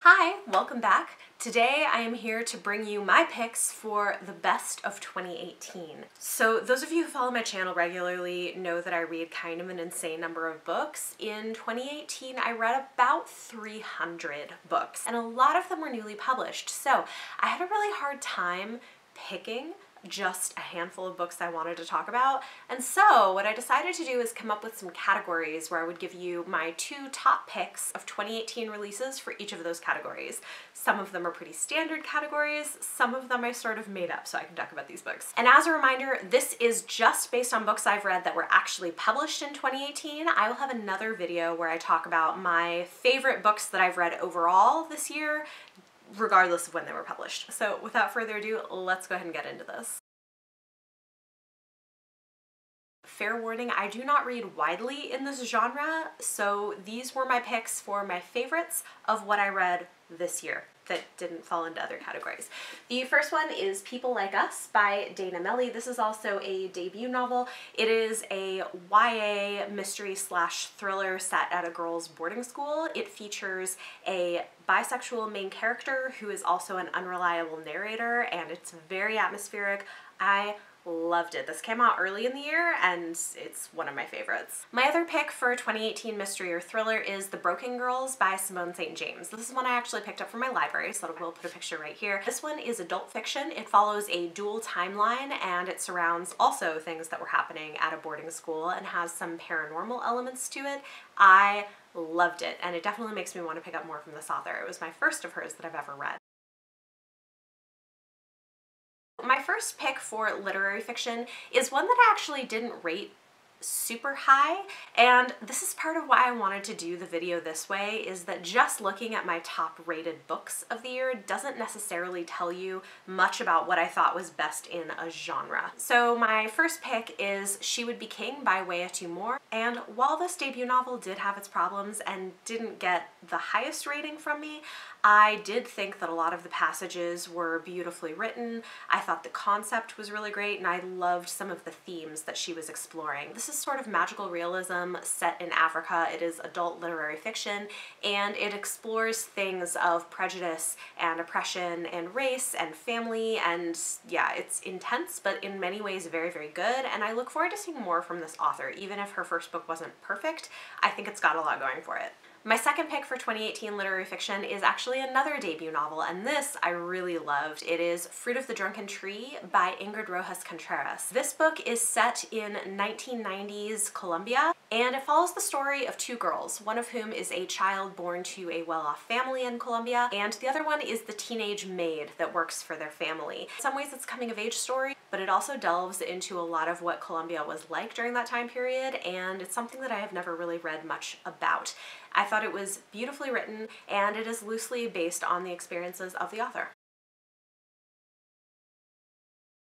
Hi, welcome back. Today I am here to bring you my picks for the best of 2018. So those of you who follow my channel regularly know that I read kind of an insane number of books. In 2018 I read about 300 books and a lot of them were newly published. So I had a really hard time picking just a handful of books I wanted to talk about. And so what I decided to do is come up with some categories where I would give you my two top picks of 2018 releases for each of those categories. Some of them are pretty standard categories, some of them I sort of made up so I can talk about these books. And as a reminder, this is just based on books I've read that were actually published in 2018. I will have another video where I talk about my favorite books that I've read overall this year, regardless of when they were published. So without further ado, let's go ahead and get into this. Fair warning, I do not read widely in this genre, so these were my picks for my favorites of what I read this year that didn't fall into other categories. The first one is People Like Us by Dana Melly. This is also a debut novel. It is a YA mystery slash thriller set at a girls' boarding school. It features a bisexual main character who is also an unreliable narrator, and it's very atmospheric. I loved it. This came out early in the year and it's one of my favorites. My other pick for 2018 mystery or thriller is The Broken Girls by Simone St. James. This is one I actually picked up from my library, so we'll put a picture right here. This one is adult fiction. It follows a dual timeline and it surrounds also things that were happening at a boarding school and has some paranormal elements to it. I loved it and it definitely makes me want to pick up more from this author. It was my first of hers that I've ever read. My first pick for literary fiction is one that I actually didn't rate super high, and this is part of why I wanted to do the video this way, is that just looking at my top rated books of the year doesn't necessarily tell you much about what I thought was best in a genre. So my first pick is She Would Be King by Wea Moore, and while this debut novel did have its problems and didn't get the highest rating from me, I did think that a lot of the passages were beautifully written. I thought the concept was really great and I loved some of the themes that she was exploring. This is sort of magical realism set in Africa. It is adult literary fiction and it explores things of prejudice and oppression and race and family, and yeah, it's intense but in many ways very, very good, and I look forward to seeing more from this author. Even if her first book wasn't perfect, I think it's got a lot going for it. My second pick for 2018 literary fiction is actually another debut novel, and this I really loved. It is Fruit of the Drunken Tree by Ingrid Rojas Contreras. This book is set in 1990s Colombia, and it follows the story of two girls, one of whom is a child born to a well-off family in Colombia, and the other one is the teenage maid that works for their family. In some ways it's a coming-of-age story, but it also delves into a lot of what Colombia was like during that time period, and it's something that I have never really read much about. I thought it was beautifully written, and it is loosely based on the experiences of the author.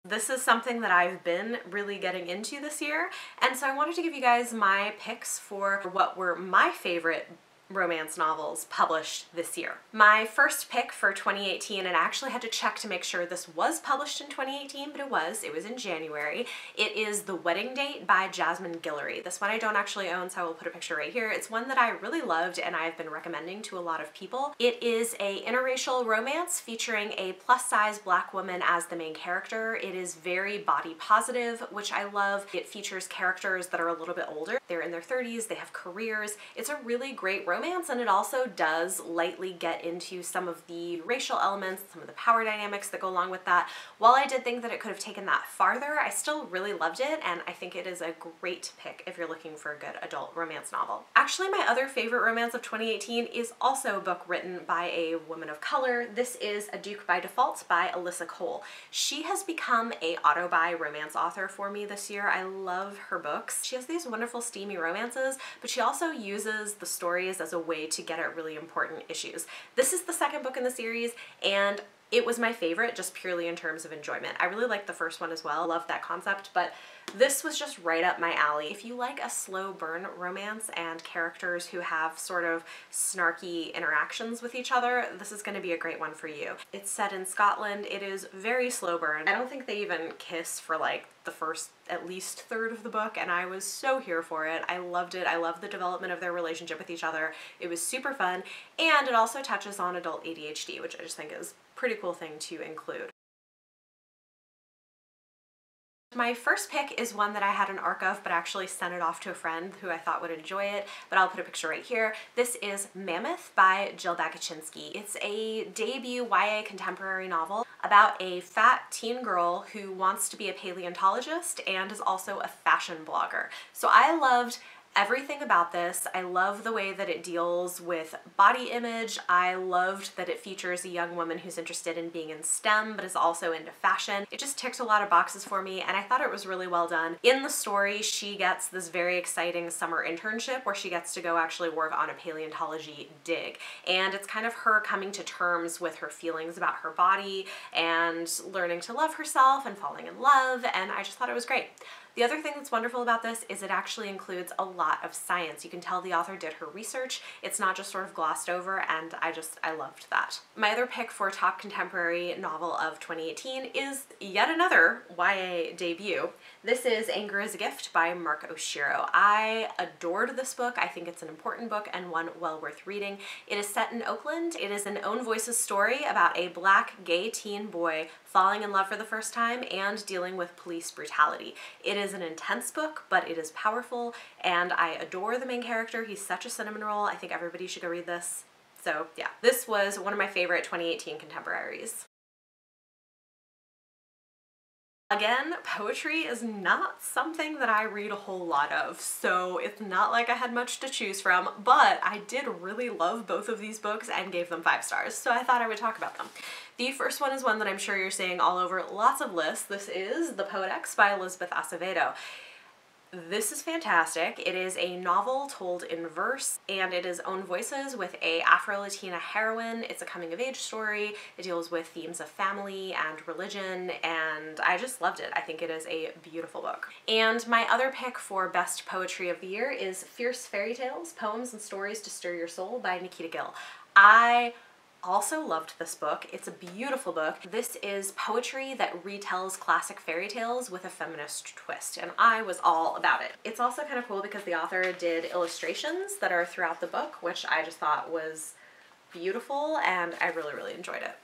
This is something that I've been really getting into this year, and so I wanted to give you guys my picks for what were my favorite romance novels published this year. My first pick for 2018, and I actually had to check to make sure this was published in 2018, but it was in January. It is The Wedding Date by Jasmine Guillory. This one I don't actually own, so I will put a picture right here. It's one that I really loved and I've been recommending to a lot of people. It is a interracial romance featuring a plus-size black woman as the main character. It is very body positive, which I love. It features characters that are a little bit older. They're in their 30s, they have careers. It's a really great romance, and it also does lightly get into some of the racial elements, some of the power dynamics that go along with that. While I did think that it could have taken that farther, I still really loved it, and I think it is a great pick if you're looking for a good adult romance novel. Actually, my other favorite romance of 2018 is also a book written by a woman of color. This is A Duke by Default by Alyssa Cole. She has become a auto-buy romance author for me this year. I love her books. She has these wonderful steamy romances, but she also uses the stories as a way to get at really important issues. This is the second book in the series, and It was my favorite just purely in terms of enjoyment. I really liked the first one as well. Loved that concept, but this was just right up my alley. If you like a slow burn romance and characters who have sort of snarky interactions with each other, this is going to be a great one for you. It's set in Scotland. It is very slow burn. I don't think they even kiss for like the first at least third of the book, and I was so here for it. I loved it. I loved the development of their relationship with each other. It was super fun, and it also touches on adult ADHD, which I just think is a pretty cool thing to include. My first pick is one that I had an arc of, but actually sent it off to a friend who I thought would enjoy it, but I'll put a picture right here. This is Mammoth by Jill Bagachinsky. It's a debut YA contemporary novel about a fat teen girl who wants to be a paleontologist and is also a fashion blogger. So I loved everything about this. I love the way that it deals with body image. I loved that it features a young woman who's interested in being in STEM but is also into fashion. It just ticked a lot of boxes for me, and I thought it was really well done. In the story, she gets this very exciting summer internship where she gets to go actually work on a paleontology dig, and it's kind of her coming to terms with her feelings about her body and learning to love herself and falling in love, and I just thought it was great. The other thing that's wonderful about this is it actually includes a lot of science. You can tell the author did her research. It's not just sort of glossed over, and I loved that. My other pick for top contemporary novel of 2018 is yet another YA debut. This is Anger is a Gift by Mark Oshiro. I adored this book. I think it's an important book and one well worth reading. It is set in Oakland. It is an own voices story about a black gay teen boy falling in love for the first time and dealing with police brutality. It is an intense book, but it is powerful, and I adore the main character. He's such a cinnamon roll. I think everybody should go read this. So yeah, this was one of my favorite 2018 contemporaries. Again, poetry is not something that I read a whole lot of, so it's not like I had much to choose from, but I did really love both of these books and gave them 5 stars, so I thought I would talk about them. The first one is one that I'm sure you're seeing all over lots of lists. This is The Poet X by Elizabeth Acevedo. This is fantastic. It is a novel told in verse, and it is own voices with a Afro-Latina heroine. It's a coming-of-age story. It deals with themes of family and religion, and I just loved it. I think it is a beautiful book. And my other pick for best poetry of the year is Fierce Fairy Tales, Poems and Stories to Stir Your Soul by Nikita Gill. I also loved this book. It's a beautiful book. This is poetry that retells classic fairy tales with a feminist twist, and I was all about it. It's also kind of cool because the author did illustrations that are throughout the book, which I just thought was beautiful, and I really enjoyed it.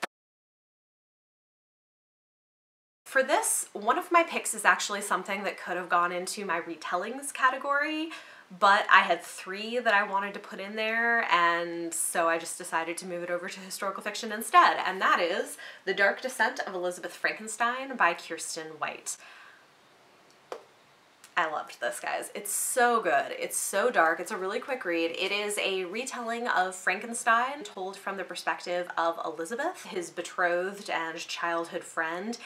For this, one of my picks is actually something that could have gone into my retellings category, but I had 3 that I wanted to put in there, and so I just decided to move it over to historical fiction instead, and that is The Dark Descent of Elizabeth Frankenstein by Kiersten White. I loved this, guys. It's so good. It's so dark. It's a really quick read. It is a retelling of Frankenstein told from the perspective of Elizabeth, his betrothed and childhood friend,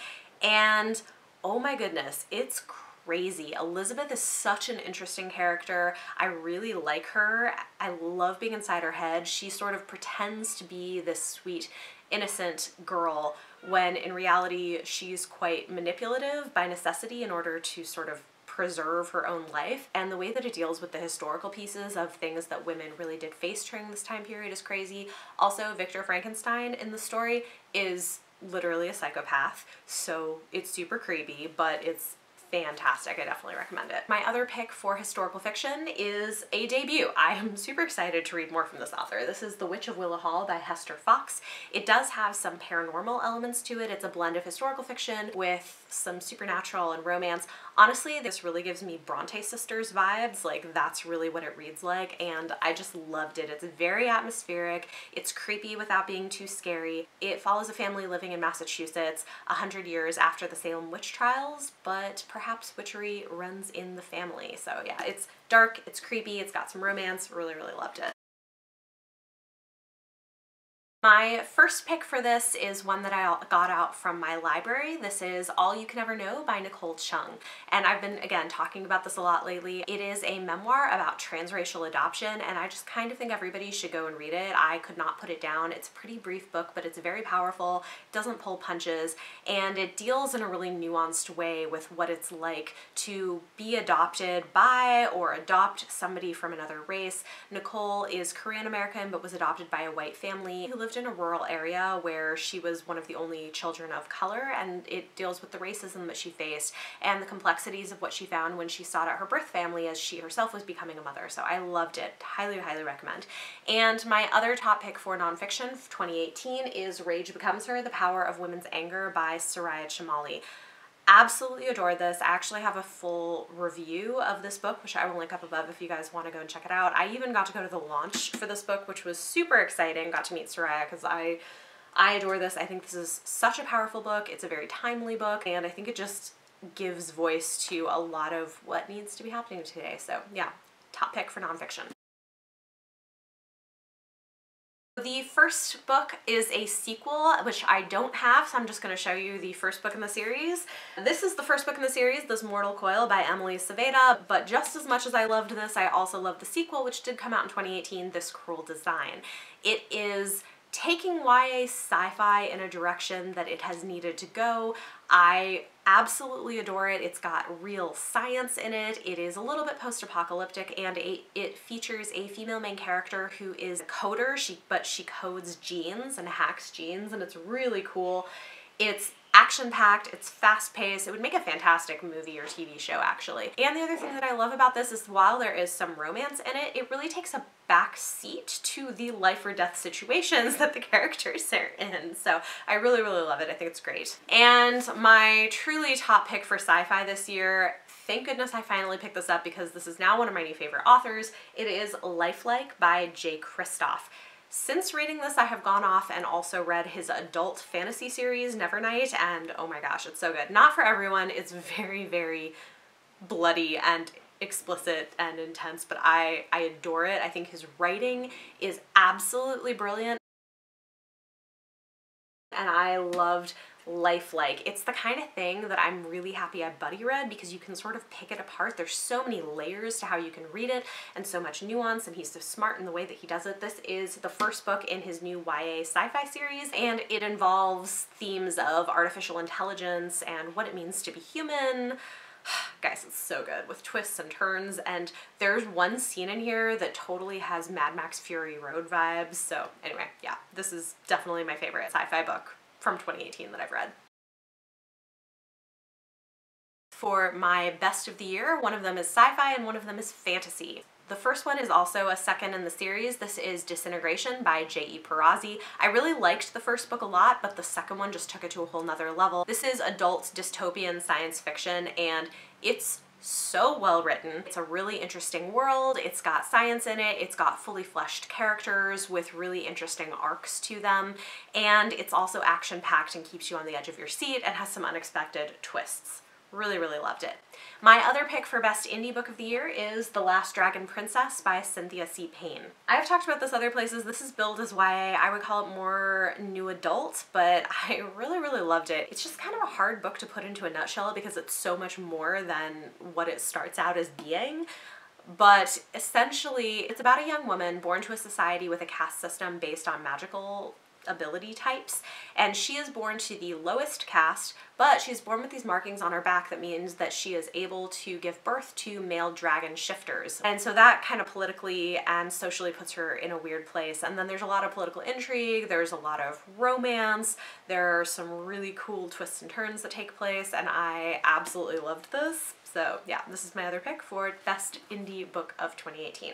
and oh my goodness, it's crazy. Elizabeth is such an interesting character. I really like her. I love being inside her head. She sort of pretends to be this sweet, innocent girl when in reality she's quite manipulative by necessity in order to sort of preserve her own life. And the way that it deals with the historical pieces of things that women really did face during this time period is crazy. Also, Victor Frankenstein in the story is literally a psychopath, so it's super creepy, but it's fantastic. I definitely recommend it. My other pick for historical fiction is a debut. I am super excited to read more from this author. This is The Witch of Willow Hall by Hester Fox. It does have some paranormal elements to it. It's a blend of historical fiction with some supernatural and romance. Honestly, this really gives me Bronte sisters vibes. Like, that's really what it reads like, and I just loved it. It's very atmospheric. It's creepy without being too scary. It follows a family living in Massachusetts 100 years after the Salem witch trials, but perhaps witchery runs in the family. So yeah, it's dark, it's creepy, it's got some romance. Really loved it. My first pick for this is one that I got out from my library. This is All You Can Ever Know by Nicole Chung. And I've been, again, talking about this a lot lately. It is a memoir about transracial adoption, and I just kind of think everybody should go and read it. I could not put it down. It's a pretty brief book, but it's very powerful, doesn't pull punches, and it deals in a really nuanced way with what it's like to be adopted by or adopt somebody from another race. Nicole is Korean American, but was adopted by a white family who lived in a rural area where she was one of the only children of color, and it deals with the racism that she faced and the complexities of what she found when she sought out her birth family as she herself was becoming a mother. So I loved it. Highly, highly recommend. And my other top pick for nonfiction for 2018 is Rage Becomes Her: The Power of Women's Anger by Soraya Chemaly. Absolutely adored this. I actually have a full review of this book, which I will link up above if you guys want to go and check it out. I even got to go to the launch for this book, which was super exciting. Got to meet Soraya because I adore this. I think this is such a powerful book. It's a very timely book, and I think it just gives voice to a lot of what needs to be happening today. So yeah, top pick for nonfiction. The first book is a sequel, which I don't have, so I'm just going to show you the first book in the series. This is the first book in the series, This Mortal Coil by Emily Saveda, but just as much as I loved this, I also loved the sequel, which did come out in 2018, This Cruel Design. It is taking YA sci-fi in a direction that it has needed to go. I absolutely adore it. It's got real science in it. It is a little bit post-apocalyptic, and it features a female main character who is a coder, but she codes genes and hacks genes, and it's really cool. It's action-packed, it's fast-paced. It would make a fantastic movie or TV show, actually. And the other thing that I love about this is while there is some romance in it, it really takes a back seat to the life or death situations that the characters are in. So I really, really love it. I think it's great. And my truly top pick for sci-fi this year, thank goodness I finally picked this up because this is now one of my new favorite authors. It is Lifelike by Jay Kristoff. Since reading this, I have gone off and also read his adult fantasy series, Nevernight, and oh my gosh, it's so good. Not for everyone. It's very, very bloody and explicit and intense, but I adore it. I think his writing is absolutely brilliant, and I loved Lifelike. It's the kind of thing that I'm really happy I buddy read because you can sort of pick it apart. There's so many layers to how you can read it and so much nuance, and he's so smart in the way that he does it. This is the first book in his new YA sci-fi series, and it involves themes of artificial intelligence and what it means to be human. Guys, it's so good with twists and turns, and there's one scene in here that totally has Mad Max Fury Road vibes. So anyway, yeah, this is definitely my favorite sci-fi book from 2018 that I've read. For my best of the year, one of them is sci-fi and one of them is fantasy. The first one is also a second in the series. This is Disintegration by J.E. Perazzi. I really liked the first book a lot, but the second one just took it to a whole nother level. This is adult dystopian science fiction, and it's so well written. It's a really interesting world. It's got science in it. It's got fully fleshed characters with really interesting arcs to them. And it's also action-packed and keeps you on the edge of your seat and has some unexpected twists. Really, really loved it. My other pick for Best Indie Book of the Year is The Last Dragon Princess by Cynthia C. Payne. I've talked about this other places. This is billed as YA. I would call it more new adult, but I really, really loved it. It's just kind of a hard book to put into a nutshell because it's so much more than what it starts out as being. But essentially, it's about a young woman born to a society with a caste system based on magical ability types, and she is born to the lowest caste, but she's born with these markings on her back that means that she is able to give birth to male dragon shifters. And so that kind of politically and socially puts her in a weird place. And then there's a lot of political intrigue, there's a lot of romance, there are some really cool twists and turns that take place, and I absolutely loved this. So yeah, this is my other pick for Best Indie Book of 2018.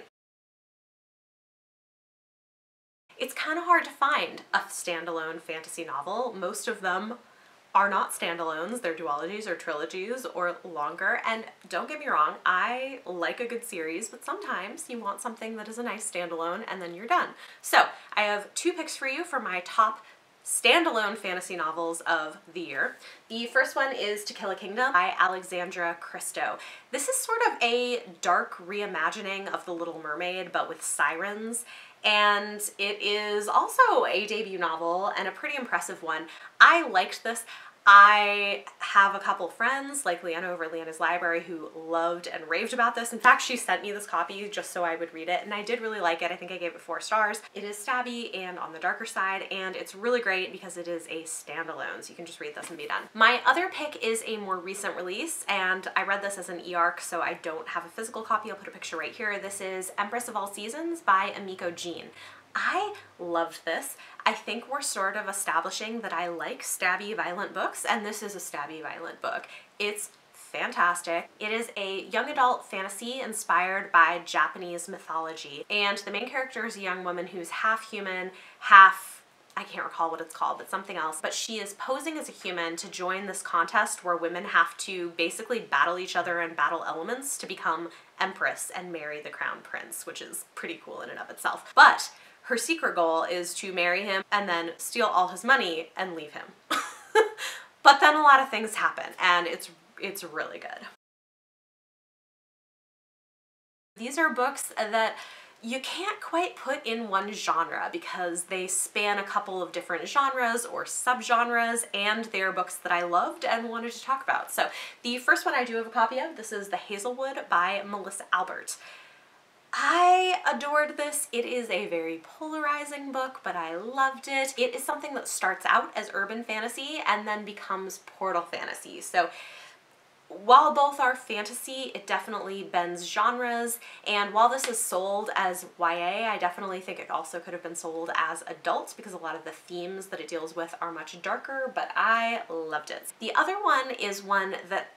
It's kind of hard to find a standalone fantasy novel. Most of them are not standalones. They're duologies or trilogies or longer. And don't get me wrong, I like a good series, but sometimes you want something that is a nice standalone and then you're done. So I have two picks for you for my top standalone fantasy novels of the year. The first one is To Kill a Kingdom by Alexandra Christo. This is sort of a dark reimagining of The Little Mermaid, but with sirens. and it is also a debut novel and a pretty impressive one. I liked this. I have a couple friends, like Leanna over at Leanna's Library, who loved and raved about this. In fact, she sent me this copy just so I would read it, and I did really like it. I think I gave it 4 stars. It is stabby and on the darker side, and it's really great because it is a standalone, so you can just read this and be done. My other pick is a more recent release, and I read this as an e-arc, so I don't have a physical copy. I'll put a picture right here. This is Empress of All Seasons by Emiko Jean. I loved this. I think we're sort of establishing that I like stabby violent books, and this is a stabby violent book. It's fantastic. It is a young adult fantasy inspired by Japanese mythology, and the main character is a young woman who's half human, half, I can't recall what it's called, but something else. But she is posing as a human to join this contest where women have to basically battle each other and battle elements to become empress and marry the crown prince, which is pretty cool in and of itself. But her secret goal is to marry him and then steal all his money and leave him. But then a lot of things happen, and it's really good. These are books that you can't quite put in one genre because they span a couple of different genres or subgenres, and they're books that I loved and wanted to talk about. So the first one I do have a copy of, this is The Hazelwood by Melissa Albert. I adored this. It is a very polarizing book, but I loved it. It is something that starts out as urban fantasy and then becomes portal fantasy. So while both are fantasy, it definitely bends genres, and while this is sold as YA, I definitely think it also could have been sold as adult because a lot of the themes that it deals with are much darker, but I loved it. The other one is one that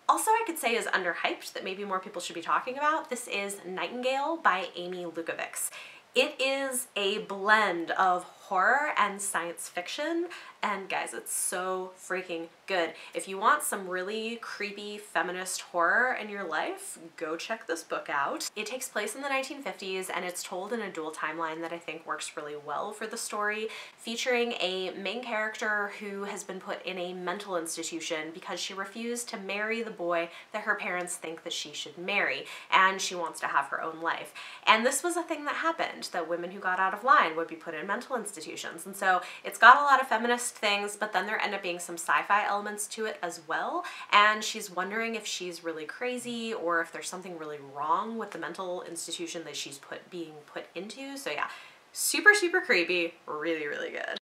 also I could say is underhyped, that maybe more people should be talking about. This is Nightingale by Amy Lukavics. It is a blend of horror and science fiction, and guys, it's so freaking good. If you want some really creepy feminist horror in your life, go check this book out. It takes place in the 1950s, and it's told in a dual timeline that I think works really well for the story, featuring a main character who has been put in a mental institution because she refused to marry the boy that her parents think that she should marry, and she wants to have her own life. And this was a thing that happened, that women who got out of line would be put in mental institutions. And so it's got a lot of feminist things, but then there end up being some sci-fi elements to it as well. And she's wondering if she's really crazy or if there's something really wrong with the mental institution that she's being put into. So yeah, super, super creepy, really, really good.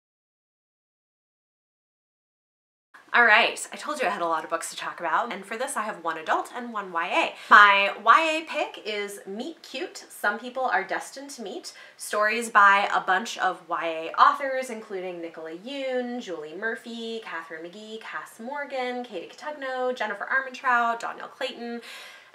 Alright, I told you I had a lot of books to talk about, and for this I have one adult and one YA. My YA pick is Meet Cute, Some People Are Destined to Meet, stories by a bunch of YA authors, including Nicola Yoon, Julie Murphy, Catherine McGee, Cass Morgan, Katie Cotugno, Jennifer Armentrout, Danielle Clayton,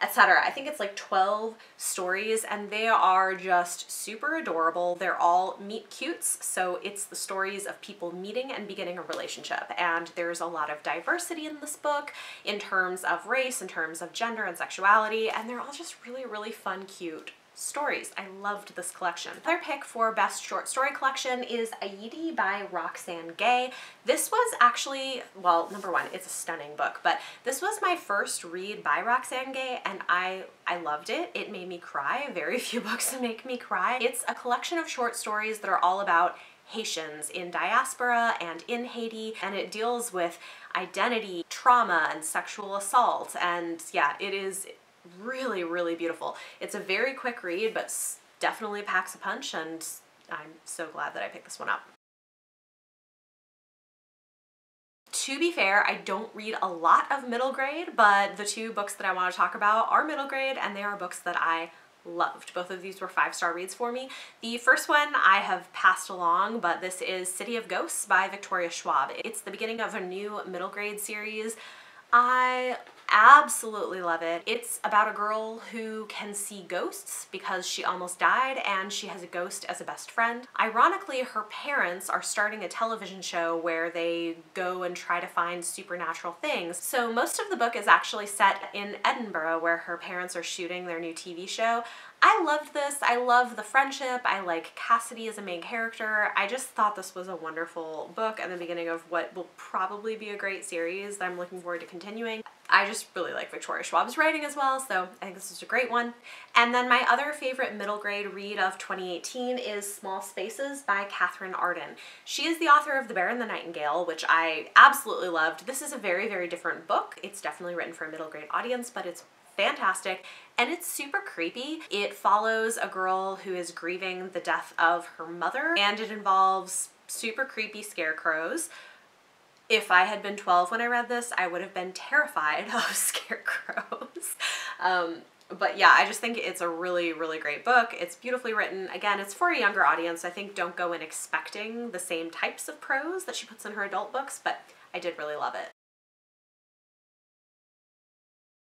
etc. I think it's like 12 stories, and they are just super adorable. They're all meet cutes, so it's the stories of people meeting and beginning a relationship, and there's a lot of diversity in this book in terms of race, in terms of gender and sexuality, and they're all just really, really fun, cute stories. I loved this collection. Another pick for best short story collection is Aidi by Roxane Gay. This was actually, well, number one, it's a stunning book, but this was my first read by Roxane Gay, and I loved it. It made me cry. Very few books make me cry. It's a collection of short stories that are all about Haitians in diaspora and in Haiti, and it deals with identity, trauma, and sexual assault, and yeah, it is really, really beautiful. It's a very quick read, but definitely packs a punch, and I'm so glad that I picked this one up. To be fair, I don't read a lot of middle grade, but the two books that I want to talk about are middle grade, and they are books that I loved. Both of these were 5-star reads for me. The first one I have passed along, but this is City of Ghosts by Victoria Schwab. It's the beginning of a new middle grade series. I absolutely love it. It's about a girl who can see ghosts because she almost died, and she has a ghost as a best friend. Ironically, her parents are starting a television show where they go and try to find supernatural things. So most of the book is actually set in Edinburgh, where her parents are shooting their new TV show. I loved this. I love the friendship. I like Cassidy as a main character. I just thought this was a wonderful book and the beginning of what will probably be a great series that I'm looking forward to continuing. I just really like Victoria Schwab's writing as well, so I think this is a great one. And then my other favorite middle grade read of 2018 is Small Spaces by Catherine Arden. She is the author of The Bear and the Nightingale, which I absolutely loved. This is a very, very different book. It's definitely written for a middle grade audience, but it's fantastic and it's super creepy. It follows a girl who is grieving the death of her mother, and it involves super creepy scarecrows. If I had been 12 when I read this, I would have been terrified of scarecrows. But yeah, I just think it's a really, really great book. It's beautifully written. Again, it's for a younger audience. I think don't go in expecting the same types of prose that she puts in her adult books, but I did really love it.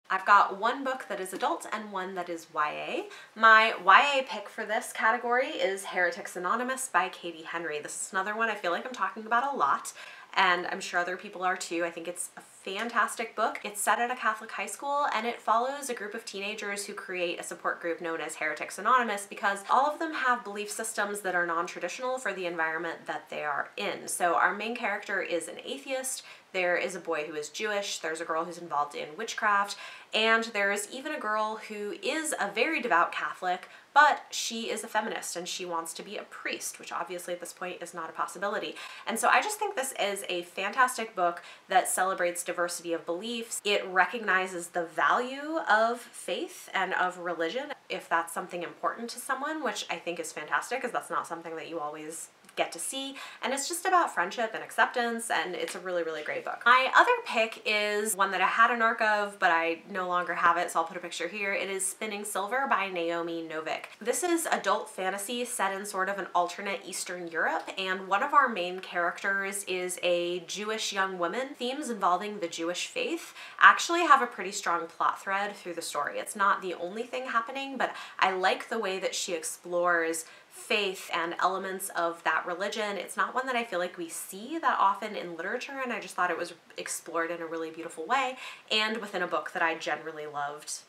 I've got one book that is adult and one that is YA. My YA pick for this category is Heretics Anonymous by Katie Henry. This is another one I feel like I'm talking about a lot, and I'm sure other people are too. I think it's a fantastic book. It's set at a Catholic high school, and it follows a group of teenagers who create a support group known as Heretics Anonymous because all of them have belief systems that are non-traditional for the environment that they are in. So our main character is an atheist. There is a boy who is Jewish, there's a girl who's involved in witchcraft, and there's even a girl who is a very devout Catholic, but she is a feminist and she wants to be a priest, which obviously at this point is not a possibility. And so I just think this is a fantastic book that celebrates diversity of beliefs. It recognizes the value of faith and of religion, if that's something important to someone, which I think is fantastic because that's not something that you always get to see, and it's just about friendship and acceptance, and it's a really, really great book. My other pick is one that I had an arc of, but I no longer have it, so I'll put a picture here. It is Spinning Silver by Naomi Novik. This is adult fantasy set in sort of an alternate Eastern Europe, and one of our main characters is a Jewish young woman. Themes involving the Jewish faith actually have a pretty strong plot thread through the story. It's not the only thing happening, but I like the way that she explores faith and elements of that religion. It's not one that I feel like we see that often in literature, and I just thought it was explored in a really beautiful way and within a book that I generally loved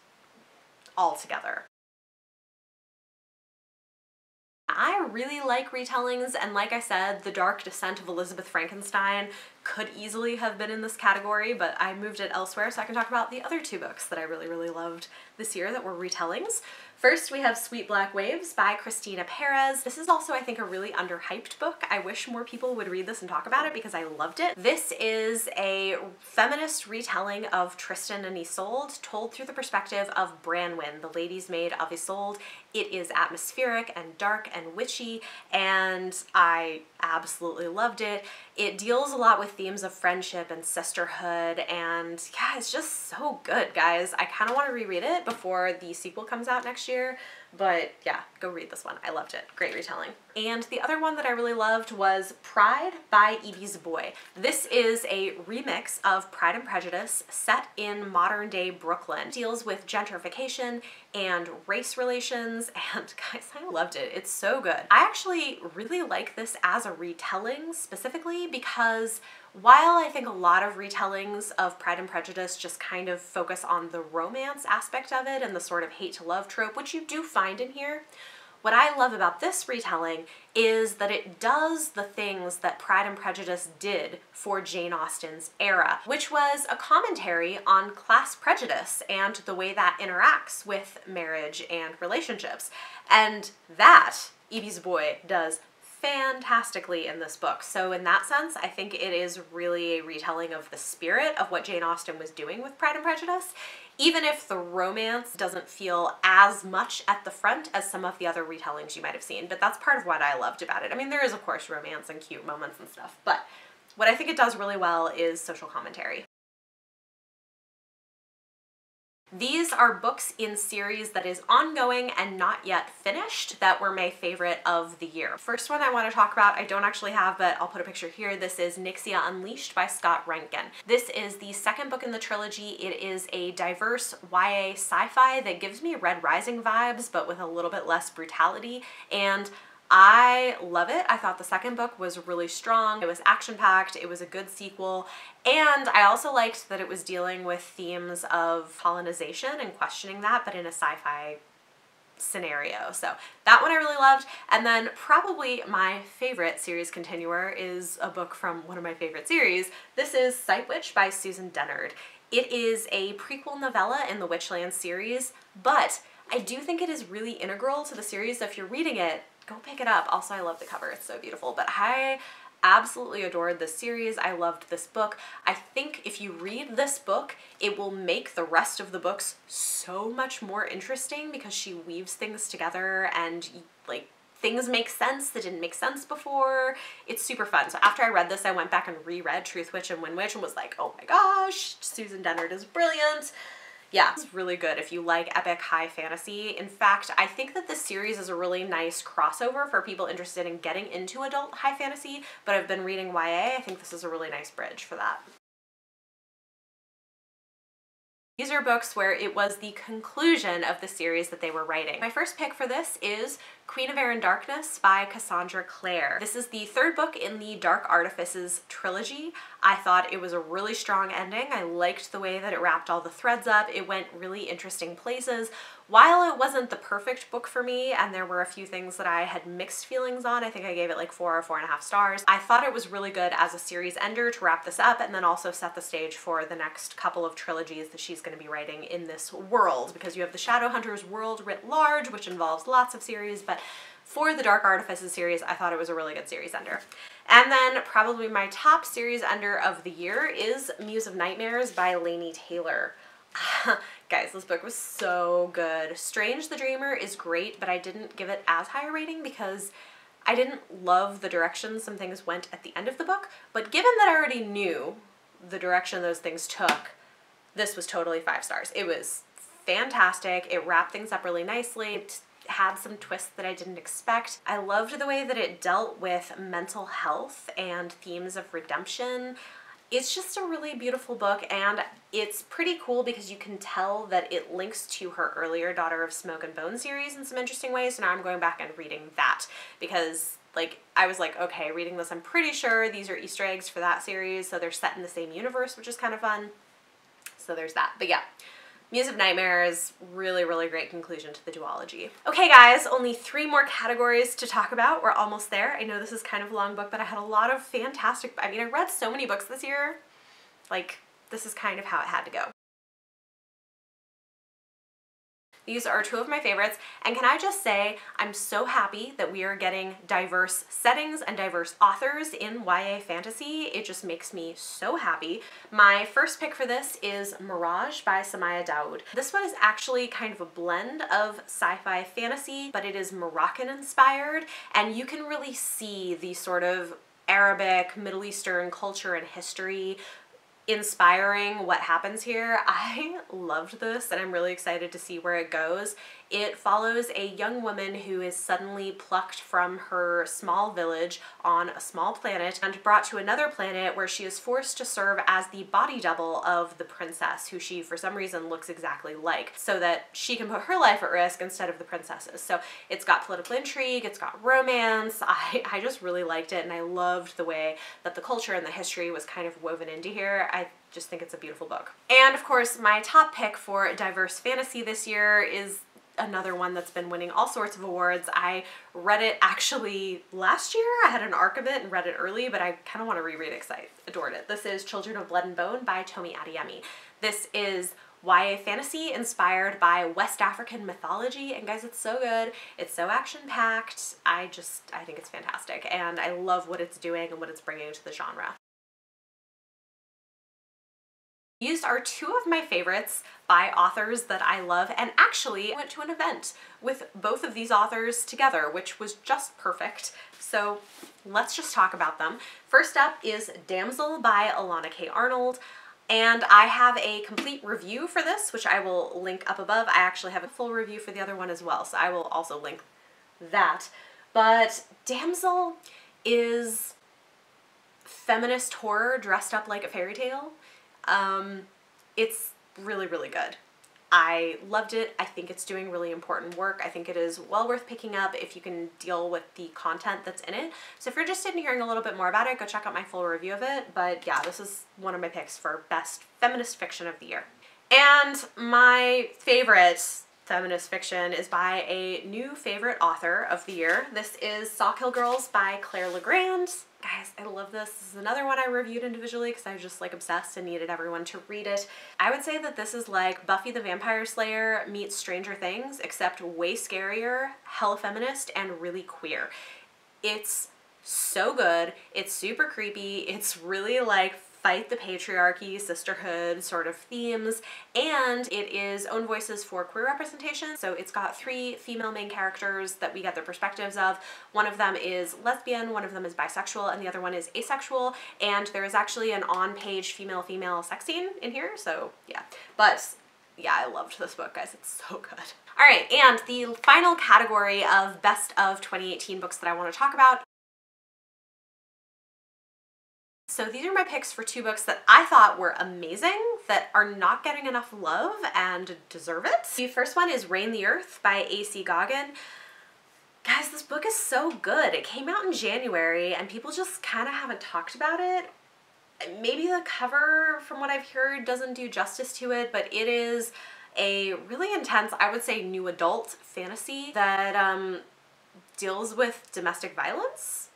altogether. I really like retellings, and like I said, The Dark Descent of Elizabeth Frankenstein could easily have been in this category, but I moved it elsewhere so I can talk about the other two books that I really, really loved this year that were retellings. First, we have Sweet Black Waves by Christina Perez. This is also, I think, a really underhyped book. I wish more people would read this and talk about it because I loved it. This is a feminist retelling of Tristan and Isolde, told through the perspective of Branwen, the lady's maid of Isolde. It is atmospheric and dark and witchy, and I absolutely loved it. It deals a lot with themes of friendship and sisterhood, and yeah, it's just so good, guys. I kind of want to reread it before the sequel comes out next year, but yeah, go read this one. I loved it. Great retelling. And the other one that I really loved was Pride by Evie Zaboy. This is a remix of Pride and Prejudice set in modern day Brooklyn. It deals with gentrification and race relations, and guys, I loved it. It's so good. I actually really like this as a retelling specifically because while I think a lot of retellings of Pride and Prejudice just kind of focus on the romance aspect of it and the sort of hate to love trope, which you do find in here, what I love about this retelling is that it does the things that Pride and Prejudice did for Jane Austen's era, which was a commentary on class prejudice and the way that interacts with marriage and relationships. And that Evie Zaboy does fantastically in this book. So in that sense, I think it is really a retelling of the spirit of what Jane Austen was doing with Pride and Prejudice, even if the romance doesn't feel as much at the front as some of the other retellings you might have seen. But that's part of what I loved about it. I mean, there is of course romance and cute moments and stuff, but what I think it does really well is social commentary. These are books in series that is ongoing and not yet finished that were my favorite of the year. First one I want to talk about, I don't actually have, but I'll put a picture here. This is Nixia Unleashed by Scott Rankin. This is the second book in the trilogy. It is a diverse YA sci-fi that gives me Red Rising vibes, but with a little bit less brutality, and I love it. I thought the second book was really strong. It was action-packed, it was a good sequel, and I also liked that it was dealing with themes of colonization and questioning that, but in a sci-fi scenario. So that one I really loved. And then probably my favorite series continuer is a book from one of my favorite series. This is Sight Witch by Susan Dennard. It is a prequel novella in the Witchland series, but I do think it is really integral to the series, so if you're reading it, go pick it up. Also, I love the cover. It's so beautiful. But I absolutely adored this series. I loved this book. I think if you read this book, it will make the rest of the books so much more interesting because she weaves things together and like things make sense that didn't make sense before. It's super fun. So after I read this, I went back and reread Truth Witch and Wind Witch and was like, oh my gosh, Susan Dennard is brilliant. Yeah, it's really good if you like epic high fantasy. In fact, I think that this series is a really nice crossover for people interested in getting into adult high fantasy, but I've been reading YA. I think this is a really nice bridge for that. These are books where it was the conclusion of the series that they were writing. My first pick for this is Queen of Air and Darkness by Cassandra Clare. This is the third book in the Dark Artifices trilogy. I thought it was a really strong ending. I liked the way that it wrapped all the threads up. It went really interesting places. While it wasn't the perfect book for me, and there were a few things that I had mixed feelings on, I think I gave it like 4 or 4.5 stars, I thought it was really good as a series ender to wrap this up and then also set the stage for the next couple of trilogies that she's going to be writing in this world, because you have the Shadowhunters world writ large, which involves lots of series, but for the Dark Artifices series, I thought it was a really good series ender. And then probably my top series ender of the year is Muse of Nightmares by Laini Taylor. Guys, this book was so good. Strange the Dreamer is great, but I didn't give it as high a rating because I didn't love the direction some things went at the end of the book, but given that I already knew the direction those things took, this was totally 5 stars. It was fantastic. It wrapped things up really nicely. It had some twists that I didn't expect. I loved the way that it dealt with mental health and themes of redemption. It's just a really beautiful book, and it's pretty cool because you can tell that it links to her earlier Daughter of Smoke and Bone series in some interesting ways, so now I'm going back and reading that because like I was like, okay, reading this, I'm pretty sure these are Easter eggs for that series, so they're set in the same universe, which is kind of fun. So there's that. But yeah, Muse of Nightmares, really, really great conclusion to the duology. Okay guys, only 3 more categories to talk about. We're almost there. I know this is kind of a long book, but I had a lot of fantastic, I mean, I read so many books this year. Like, this is kind of how it had to go. These are 2 of my favorites, and can I just say, I'm so happy that we are getting diverse settings and diverse authors in YA fantasy. It just makes me so happy. My first pick for this is Mirage by Samaya Daoud. This one is actually kind of a blend of sci-fi fantasy, but it is Moroccan inspired, and you can really see the sort of Arabic, Middle Eastern culture and history inspiring what happens here. I loved this and I'm really excited to see where it goes. It follows a young woman who is suddenly plucked from her small village on a small planet and brought to another planet where she is forced to serve as the body double of the princess, who she for some reason looks exactly like, so that she can put her life at risk instead of the princess's. So it's got political intrigue, it's got romance. I just really liked it, and I loved the way that the culture and the history was kind of woven into here. I just think it's a beautiful book. And of course, my top pick for diverse fantasy this year is another one that's been winning all sorts of awards. I read it actually last year. I had an arc of it and read it early, but I kind of want to reread it because I adored it. This is Children of Blood and Bone by Tomi Adeyemi. This is YA fantasy inspired by West African mythology, and guys, it's so good. It's so action-packed. I think it's fantastic, and I love what it's doing and what it's bringing to the genre. These are 2 of my favorites by authors that I love, and actually I went to an event with both of these authors together, which was just perfect. So let's just talk about them. First up is Damsel by Alana K. Arnold, and I have a complete review for this, which I will link up above. I actually have a full review for the other one as well, so I will also link that. But Damsel is feminist horror dressed up like a fairy tale. It's really, really good. I loved it. I think it's doing really important work. I think it is well worth picking up if you can deal with the content that's in it. So if you're interested in hearing a little bit more about it, go check out my full review of it. But yeah, this is one of my picks for best feminist fiction of the year. And my favorite Feminist Fiction is by a new favorite author of the year. This is Sawkill Girls by Claire Legrand. Guys, I love this. This is another one I reviewed individually because I was just like obsessed and needed everyone to read it. I would say that this is like Buffy the Vampire Slayer meets Stranger Things, except way scarier, hella feminist, and really queer. It's so good. It's super creepy. It's really like fight the patriarchy, sisterhood sort of themes, and it is own voices for queer representation. So it's got 3 female main characters that we get their perspectives of. One of them is lesbian, one of them is bisexual, and the other one is asexual, and there is actually an on-page female-female sex scene in here, so yeah. But yeah, I loved this book, guys. It's so good. All right, and the final category of best of 2018 books that I want to talk about. So these are my picks for 2 books that I thought were amazing, that are not getting enough love and deserve it. The first one is Reign the Earth by A.C. Goggin. Guys, this book is so good. It came out in January and people just kind of haven't talked about it. Maybe the cover, from what I've heard, doesn't do justice to it, but it is a really intense, I would say, new adult fantasy that deals with domestic violence.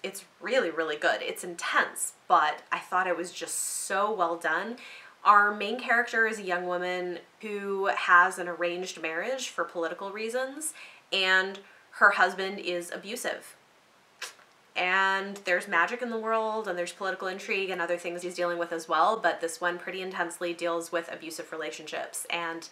It's really, really good. It's intense, but I thought it was just so well done. Our main character is a young woman who has an arranged marriage for political reasons, and her husband is abusive. And there's magic in the world, and there's political intrigue and other things he's dealing with as well, but this one pretty intensely deals with abusive relationships, and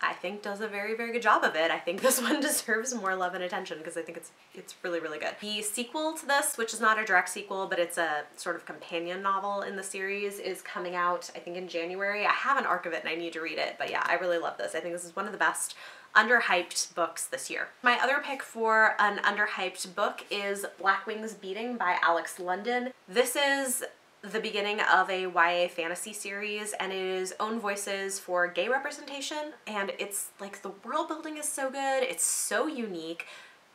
I think does a very, very good job of it. I think this one deserves more love and attention because I think it's really, really good. The sequel to this, which is not a direct sequel, but it's a sort of companion novel in the series, is coming out, I think, in January. I have an arc of it and I need to read it, but yeah, I really love this. I think this is one of the best underhyped books this year. My other pick for an underhyped book is Black Wings Beating by Alex London. This is the beginning of a YA fantasy series, and it is own voices for gay representation, and it's like the world building is so good, it's so unique,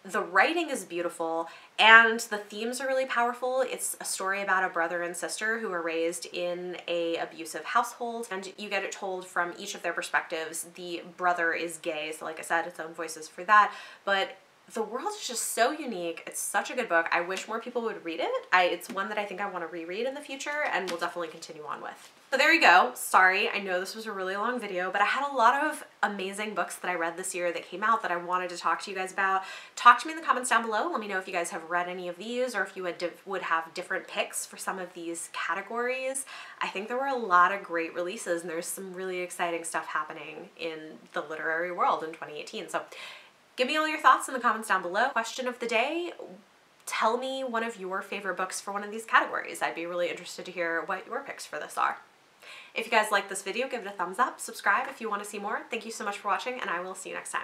the writing is beautiful, and the themes are really powerful. It's a story about a brother and sister who are raised in a abusive household, and you get it told from each of their perspectives. The brother is gay, so like I said, it's own voices for that, but the world is just so unique. It's such a good book. I wish more people would read it. It's one that I think I want to reread in the future and will definitely continue on with. So there you go. Sorry, I know this was a really long video, but I had a lot of amazing books that I read this year that came out that I wanted to talk to you guys about. Talk to me in the comments down below. Let me know if you guys have read any of these or if you would have different picks for some of these categories. I think there were a lot of great releases and there's some really exciting stuff happening in the literary world in 2018. So give me all your thoughts in the comments down below. Question of the day, tell me one of your favorite books for one of these categories. I'd be really interested to hear what your picks for this are. If you guys like this video, give it a thumbs up, subscribe if you want to see more. Thank you so much for watching, and I will see you next time.